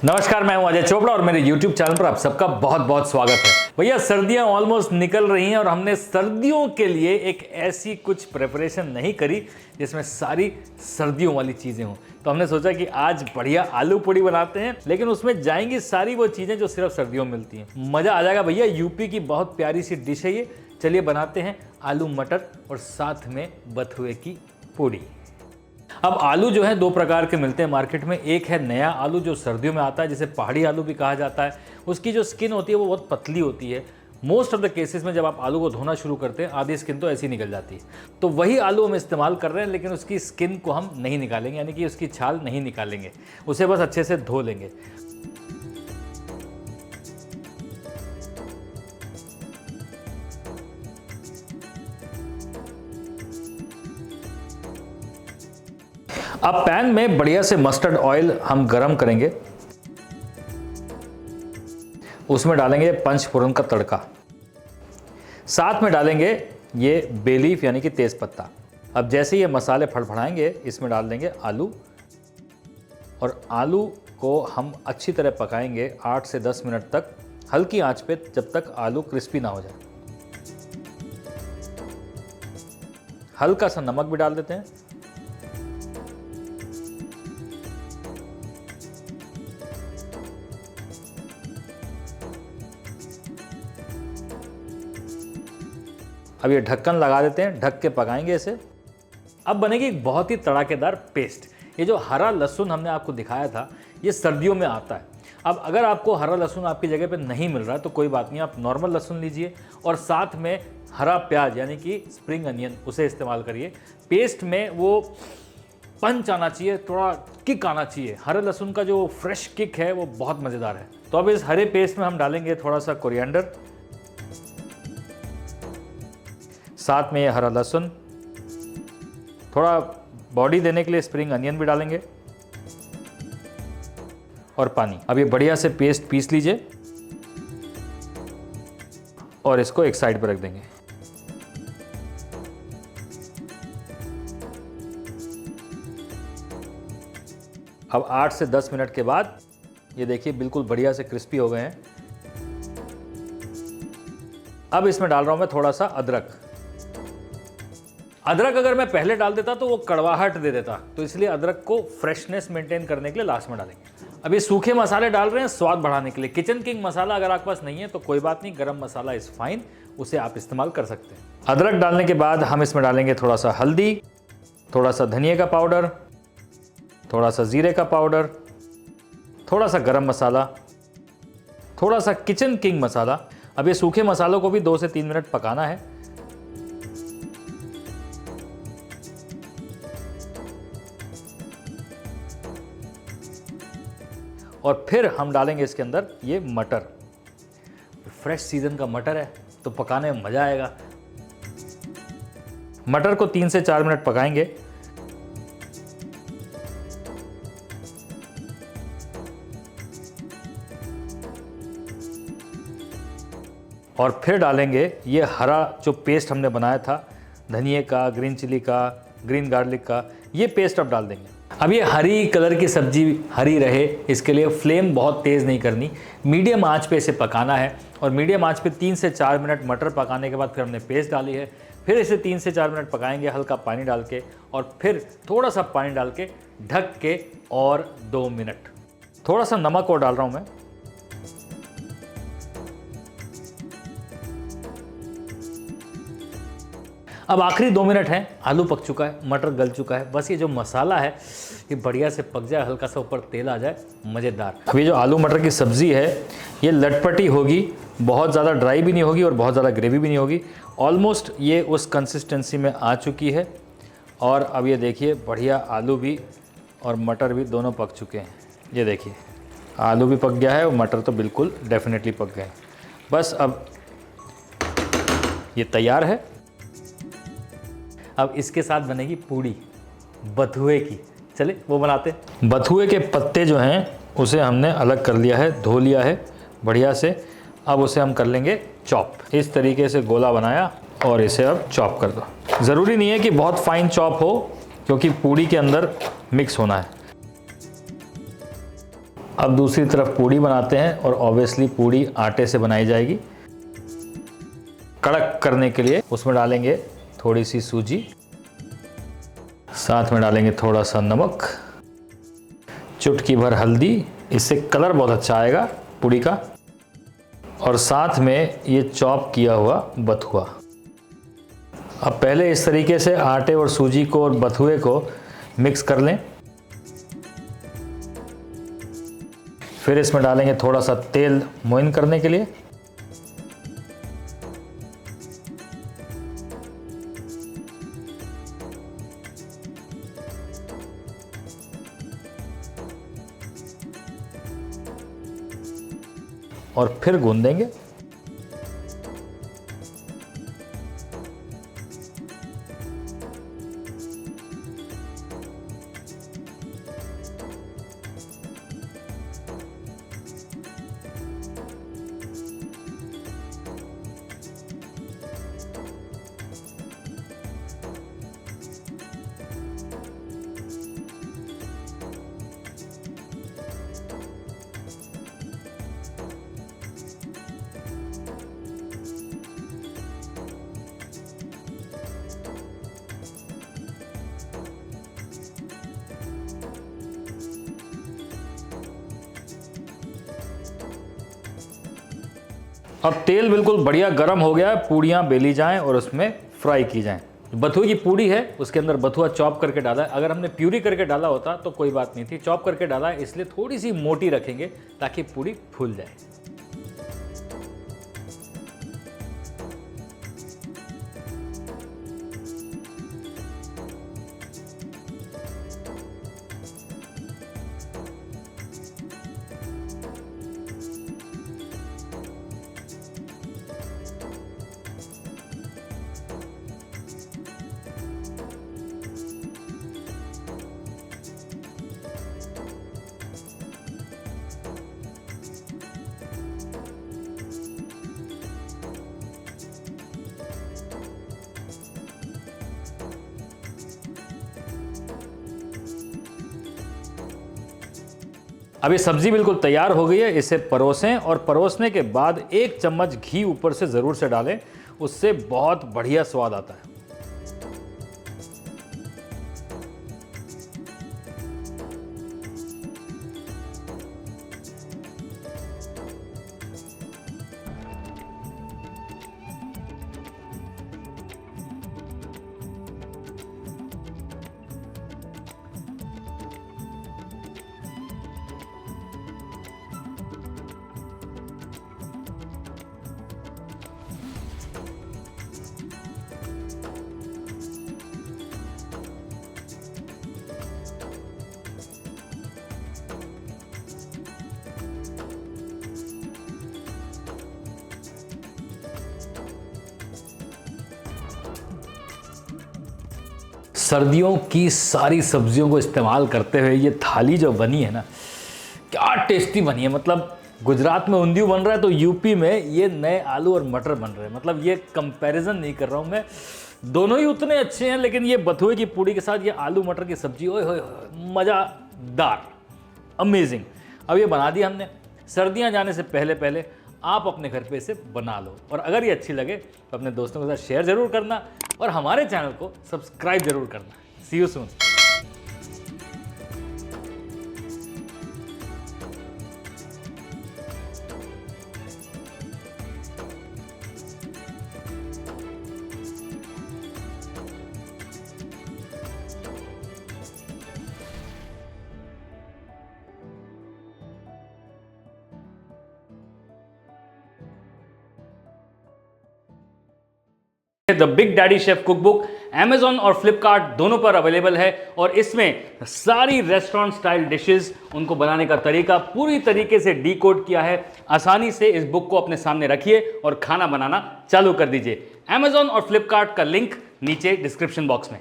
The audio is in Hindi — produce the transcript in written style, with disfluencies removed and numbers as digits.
नमस्कार, मैं हूं अजय चोपड़ा और मेरे YouTube चैनल पर आप सबका बहुत बहुत स्वागत है। भैया सर्दियां ऑलमोस्ट निकल रही हैं और हमने सर्दियों के लिए एक ऐसी कुछ प्रिपरेशन नहीं करी जिसमें सारी सर्दियों वाली चीज़ें हों। तो हमने सोचा कि आज बढ़िया आलू पूड़ी बनाते हैं, लेकिन उसमें जाएंगी सारी वो चीज़ें जो सिर्फ सर्दियों में मिलती हैं। मज़ा आ जाएगा भैया। यूपी की बहुत प्यारी सी डिश है ये। चलिए बनाते हैं आलू मटर और साथ में बथुए की पूड़ी। अब आलू जो है दो प्रकार के मिलते हैं मार्केट में। एक है नया आलू जो सर्दियों में आता है, जिसे पहाड़ी आलू भी कहा जाता है। उसकी जो स्किन होती है वो बहुत पतली होती है। मोस्ट ऑफ द केसेस में जब आप आलू को धोना शुरू करते हैं आधी स्किन तो ऐसी निकल जाती है। तो वही आलू हम इस्तेमाल कर रहे हैं, लेकिन उसकी स्किन को हम नहीं निकालेंगे, यानी कि उसकी छाल नहीं निकालेंगे, उसे बस अच्छे से धो लेंगे। अब पैन में बढ़िया से मस्टर्ड ऑयल हम गरम करेंगे। उसमें डालेंगे पंच फोरन का तड़का, साथ में डालेंगे ये बे लीफ यानी कि तेज पत्ता। अब जैसे ये मसाले फड़फड़ाएंगे इसमें डाल देंगे आलू, और आलू को हम अच्छी तरह पकाएंगे 8 से 10 मिनट तक, हल्की आंच पे, जब तक आलू क्रिस्पी ना हो जाए। हल्का सा नमक भी डाल देते हैं। अब ये ढक्कन लगा देते हैं, ढक के पकाएंगे इसे। अब बनेगी एक बहुत ही तड़ाकेदार पेस्ट। ये जो हरा लहसुन हमने आपको दिखाया था, ये सर्दियों में आता है। अब अगर आपको हरा लहसुन आपकी जगह पे नहीं मिल रहा है तो कोई बात नहीं, आप नॉर्मल लहसुन लीजिए और साथ में हरा प्याज यानी कि स्प्रिंग अनियन, उसे इस्तेमाल करिए। पेस्ट में वो पंच आना चाहिए, थोड़ा किक आना चाहिए। हरे लहसुन का जो फ्रेश किक है वो बहुत मज़ेदार है। तो अब इस हरे पेस्ट में हम डालेंगे थोड़ा सा कोरिएंडर, साथ में ये हरा लहसुन, थोड़ा बॉडी देने के लिए स्प्रिंग अनियन भी डालेंगे, और पानी। अब ये बढ़िया से पेस्ट पीस लीजिए और इसको एक साइड पर रख देंगे। अब 8 से 10 मिनट के बाद ये देखिए बिल्कुल बढ़िया से क्रिस्पी हो गए हैं। अब इसमें डाल रहा हूं मैं थोड़ा सा अदरक। अदरक अगर मैं पहले डाल देता तो वो कड़वाहट दे देता, तो इसलिए अदरक को फ्रेशनेस मेंटेन करने के लिए लास्ट में डालेंगे। अब ये सूखे मसाले डाल रहे हैं स्वाद बढ़ाने के लिए। किचन किंग मसाला अगर आपके पास नहीं है तो कोई बात नहीं, गरम मसाला इज़ फाइन, उसे आप इस्तेमाल कर सकते हैं। अदरक डालने के बाद हम इसमें डालेंगे थोड़ा सा हल्दी, थोड़ा सा धनिया का पाउडर, थोड़ा सा जीरे का पाउडर, थोड़ा सा गरम मसाला, थोड़ा सा किचन किंग मसाला। अब ये सूखे मसालों को भी 2 से 3 मिनट पकाना है। और फिर हम डालेंगे इसके अंदर ये मटर। फ्रेश सीजन का मटर है तो पकाने में मज़ा आएगा। मटर को 3 से 4 मिनट पकाएंगे। और फिर डालेंगे ये हरा जो पेस्ट हमने बनाया था, धनिए का, ग्रीन चिली का, ग्रीन गार्लिक का, ये पेस्ट अब डाल देंगे। अब ये हरी कलर की सब्जी हरी रहे, इसके लिए फ्लेम बहुत तेज़ नहीं करनी, मीडियम आंच पे इसे पकाना है। और मीडियम आंच पे 3 से 4 मिनट मटर पकाने के बाद फिर हमने पेस्ट डाली है। फिर इसे 3 से 4 मिनट पकाएंगे हल्का पानी डाल के, और फिर थोड़ा सा पानी डाल के ढक के और 2 मिनट। थोड़ा सा नमक और डाल रहा हूँ मैं। अब आखिरी 2 मिनट हैं, आलू पक चुका है, मटर गल चुका है। बस ये जो मसाला है ये बढ़िया से पक जाए, हल्का सा ऊपर तेल आ जाए, मज़ेदार। अब ये जो आलू मटर की सब्ज़ी है ये लटपटी होगी, बहुत ज़्यादा ड्राई भी नहीं होगी और बहुत ज़्यादा ग्रेवी भी नहीं होगी। ऑलमोस्ट ये उस कंसिस्टेंसी में आ चुकी है। और अब ये देखिए बढ़िया आलू भी और मटर भी दोनों पक चुके हैं। ये देखिए आलू भी पक गया है और मटर तो बिल्कुल डेफिनेटली पक गए। बस अब ये तैयार है। अब इसके साथ बनेगी पूड़ी बथुए की। चलिए वो बनाते हैं। बथुए के पत्ते जो हैं उसे हमने अलग कर लिया है, धो लिया है बढ़िया से। अब उसे हम कर लेंगे चॉप। इस तरीके से गोला बनाया और इसे अब चॉप कर दो। ज़रूरी नहीं है कि बहुत फाइन चॉप हो, क्योंकि पूड़ी के अंदर मिक्स होना है। अब दूसरी तरफ पूड़ी बनाते हैं और ऑब्वियसली पूड़ी आटे से बनाई जाएगी। कड़क करने के लिए उसमें डालेंगे थोड़ी सी सूजी, साथ में डालेंगे थोड़ा सा नमक, चुटकी भर हल्दी, इससे कलर बहुत अच्छा आएगा पूड़ी का, और साथ में ये चॉप किया हुआ बथुआ। अब पहले इस तरीके से आटे और सूजी को और बथुए को मिक्स कर लें। फिर इसमें डालेंगे थोड़ा सा तेल मोइन करने के लिए। और फिर गूंद देंगे। अब तेल बिल्कुल बढ़िया गर्म हो गया है, पूड़ियाँ बेली जाएं और उसमें फ्राई की जाएं। बथुए की पूड़ी है, उसके अंदर बथुआ चॉप करके डाला है। अगर हमने प्यूरी करके डाला होता तो कोई बात नहीं थी, चॉप करके डाला है इसलिए थोड़ी सी मोटी रखेंगे ताकि पूड़ी फूल जाए। अब ये सब्जी बिल्कुल तैयार हो गई है, इसे परोसें और परोसने के बाद 1 चम्मच घी ऊपर से ज़रूर से डालें, उससे बहुत बढ़िया स्वाद आता है। सर्दियों की सारी सब्जियों को इस्तेमाल करते हुए ये थाली जो बनी है ना, क्या टेस्टी बनी है। मतलब गुजरात में ऊंधियू बन रहा है तो यूपी में ये नए आलू और मटर बन रहे हैं। मतलब ये कंपैरिजन नहीं कर रहा हूँ मैं, दोनों ही उतने अच्छे हैं, लेकिन ये बथुए की पूड़ी के साथ ये आलू मटर की सब्जी, ओए होए मज़ेदार, अमेजिंग। अब ये बना दिया हमने। सर्दियाँ जाने से पहले पहले आप अपने घर पे इसे बना लो, और अगर ये अच्छी लगे तो अपने दोस्तों के साथ शेयर ज़रूर करना और हमारे चैनल को सब्सक्राइब ज़रूर करना। See you soon. The big daddy chef cookbook Amazon और Flipkart दोनों पर अवेलेबल है, और इसमें सारी रेस्टोरेंट स्टाइल डिशेस, उनको बनाने का तरीका पूरी तरीके से डीकोड किया है। आसानी से इस बुक को अपने सामने रखिए और खाना बनाना चालू कर दीजिए। Amazon और Flipkart का लिंक नीचे डिस्क्रिप्शन बॉक्स में।